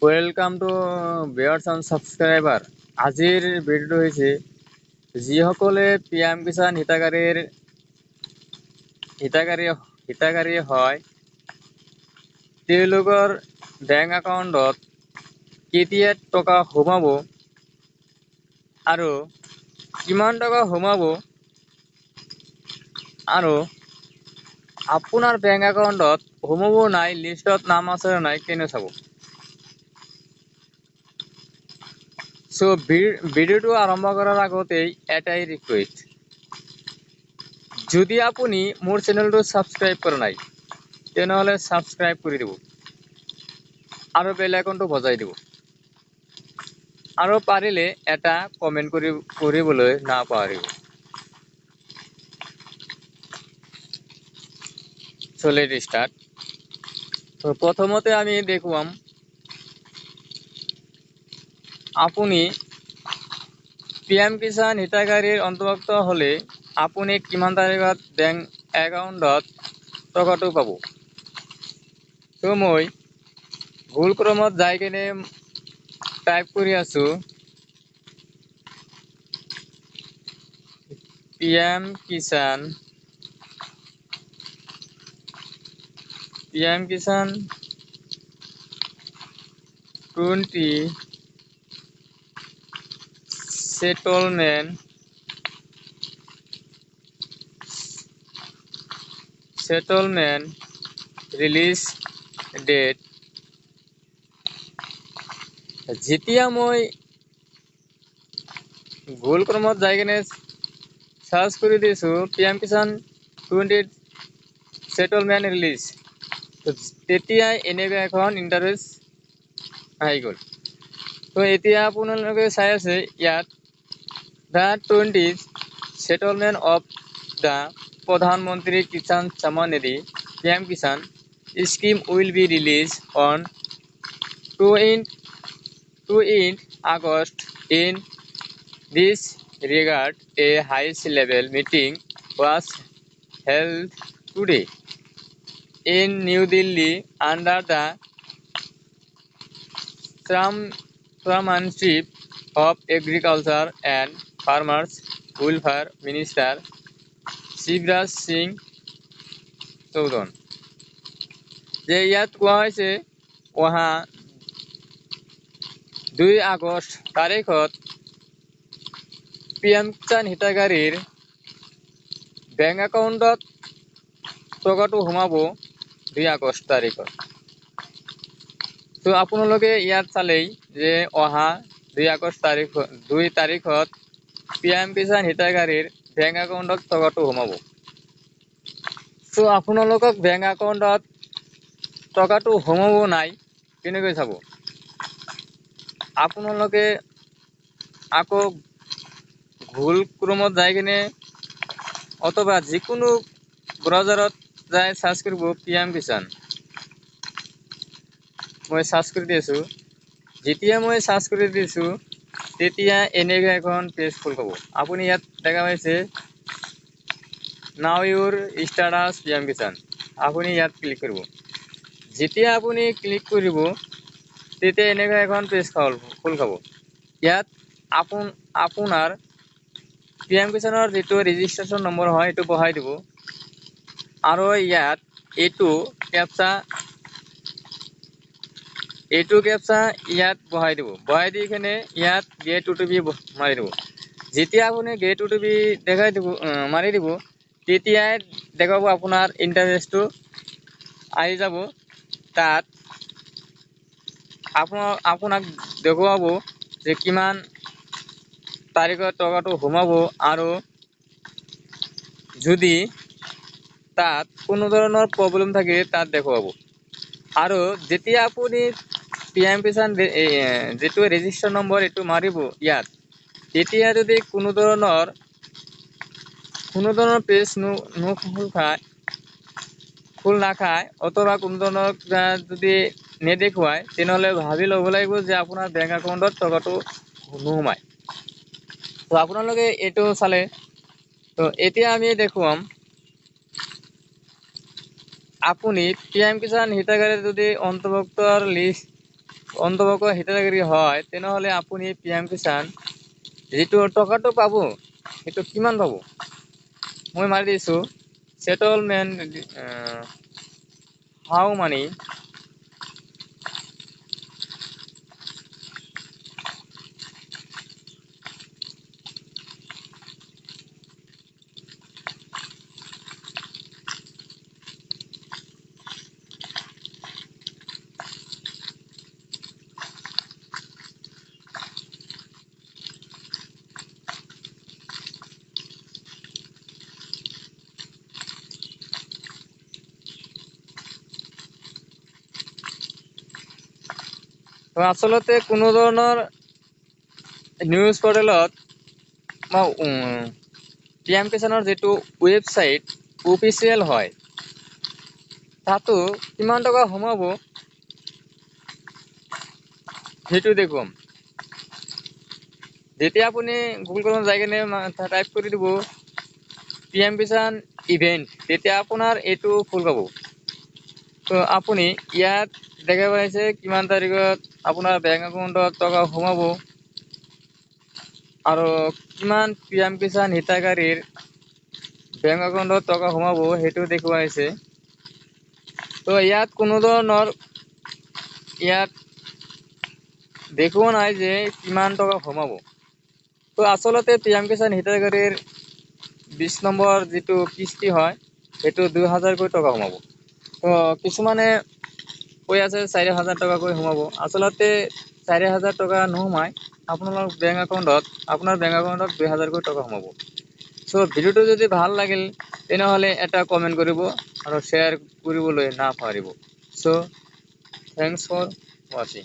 Welcome to viewers and subscriber. আজিৰ ভিডিঅ'টো হৈছে যিসকলে পিএম কিষাণ হিতাগাৰী হয় তেওঁলোকৰ বেংক একাউণ্টত কেতিয়া টকা সোমাব আৰু কিমান টকা সোমাব আৰু আপোনাৰ বেংক একাউণ্টত সোমাব নাই লিষ্টত নাম আছে নাই কেনে চাব। সো ভিডিওটো আৰম্ভ কৰাৰ আগতেই এটাই ৰিকুৱেষ্ট, যদি আপুনি মোৰ চেনেলটো সাবস্ক্ৰাইব কৰা নাই তেনেহলে সাবস্ক্ৰাইব কৰি দিব আৰু বেল আইকনটো বজাই দিব আৰু পাৰিলে এটা কমেন্ট কৰিবলৈ নাপাহৰিব। চলে স্টাৰ্ট। তো প্ৰথমতে আমি দেখুৱাম আপুনি পিএম কিষাণ হিতাগাৰীৰ অন্তৰ্ভুক্ত হলে আপুনি কিমান তাৰিখত বেংক একাউণ্টত টকাটো পাব। তো মই ভুল ক্ৰমত যাই কেনে টাইপ কৰি আছো PM Kisan 20 settlement release date। যেতিয়া মই ভুল ক্ৰমত যাই কেনে সাৰ্চ কৰি দিছো পিএম কিষাণ 20 settlement release, তেতিয়াই এনেকুৱা এখন ইণ্টাৰফেচ আহি গ'ল। তো এতিয়া আপোনালোকে চাই আছে ইয়াত the 20 settlement of the Pradhan Mantri Kisan Samman Nidhi PM Kisan scheme will be released on 2 August. In this regard, a high-level meeting was held today in New Delhi under the chairmanship of Agriculture and Farmers Welfare Minister Shivraj Singh Chouhan. যে ইয়াত কোৱা হৈছে অহা 2 আগষ্ট তাৰিখত PM Kisan হিতাগাৰীৰ bank একাউণ্টত টকাটো সোমাব 2 আগষ্ট তাৰিখত। তো আপোনালোকে ইয়াত চালেই যে অহা 2 আগষ্ট তাৰিখত পিএম কিষাণ হিতাগাৰীৰ বেংক একাউণ্টত টকাটো সোমাব। তো আপোনালোকক বেংক একাউণ্টত টকাটো সোমাব নাই কেনেকৈ চাব। আপোনালোকে আকৌ ভুল ক্ৰমত যাই কিনে অথবা যিকোনো ব্ৰাউজাৰত যাই সাৰ্চ কৰিব পিএম কিষাণ। মই সাৰ্চ কৰি দিছো, যেতিয়া মই সাৰ্চ কৰি দিছো তেতিয়া এনেকুৱা এখন পেজ খোল খাব। আপুনি ইয়াত দেখা পাইছে নাও ইউৰ ষ্টাটাছ পিএম কিষাণ, আপুনি ইয়াত ক্লিক কৰিব। যেতিয়া আপুনি ক্লিক কৰিব তেতিয়া এনেকুৱা এখন পেজ খোল খাব। ইয়াত আপোনাৰ পিএম কিষাণৰ যিটো ৰেজিষ্ট্ৰেশ্যন নম্বৰ হয় এইটো বহাই দিব আৰু ইয়াত এইটো কেপচা ইয়াত বহাই দিব। বহাই দি কিনে ইয়াত গেট OTP মাৰি দিব। যেতিয়া আপুনি গেট OTP দেখাই দিব মাৰি দিব তেতিয়াই দেখাব আপোনাৰ ইণ্টাৰফেচটো আহি যাব। তাত আপোনাক দেখুৱাব যে কিমান তাৰিখত টকাটো সোমাব আৰু যদি তাত কোনো ধৰণৰ প্ৰব্লেম থাকে তাত দেখুৱাব। আৰু যেতিয়া আপুনি পিএম কিষাণ যেটো ৰেজিষ্ট্ৰেশ্যন নম্বৰ এইটো মাৰিব ইয়াত, তেতিয়া যদি কোনো ধৰণৰ পেজ খোল নাখায় অথবা কোনো ধৰণৰ যদি নেদেখুৱায় তেনেহলে ভাবি ল'ব লাগিব যে আপোনাৰ বেংক একাউণ্টত টকাটো নোসোমায়। তো আপোনালোকে এইটো চালে। তো এতিয়া আমি দেখুৱাম আপুনি পিএম কিষাণ হিতাগাৰীৰ যদি অন্তৰ্ভুক্তৰ অন্তৰ্ভুক্ত হিতাধিকাৰী হয় তেনেহ'লে আপুনি PM কিষাণ যিটো টকাটো পাব সেইটো কিমান পাব মই মাৰি দিছোঁ সেটেলমেন্ট হাউ মানি তো আচলতে কোনো ধৰণৰ নিউজ পৰ্টেলত PM কিষাণৰ যিটো ৱেবছাইট অফিচিয়েল হয় তাতো কিমান টকা সোমাব সেইটো দেখুৱাম যেতিয়া আপুনি গুগল ক্ৰমত যাই কিনে টাইপ কৰি দিব PM কিষাণ ইভেন্ট তেতিয়া আপোনাৰ এইটো ফুল পাব তো আপুনি ইয়াত দেখা পাইছে কিমান তাৰিখত আপোনাৰ বেংক একাউণ্টত টকা সোমাব আৰু কিমান PM কিষাণ হিতাধিকাৰীৰ বেংক একাউণ্টত টকা সোমাব সেইটো দেখুৱাইছে তো ইয়াত কোনো ধৰণৰ ইয়াত দেখুওৱা নাই যে কিমান টকা সোমাব তো আচলতে PM কিষাণ হিতাধিকাৰীৰ 20 নম্বৰ যিটো কিস্তি হয় সেইটো 2000 কৈ টকা সোমাব তো কিছুমানে কৈ আছে 4000 টকাকৈ সোমাব আচলতে 4000 টকা নোসোমায় আপোনাৰ বেংক একাউণ্টত 2000 কৈ টকা সোমাব সো ভিডিওটো যদি ভাল লাগিল তেনেহ'লে এটা কমেন্ট কৰিব আৰু শ্বেয়াৰ কৰিবলৈ নাপাহৰিব সো থ্যাঙ্কস ফৰ ওয়াচিং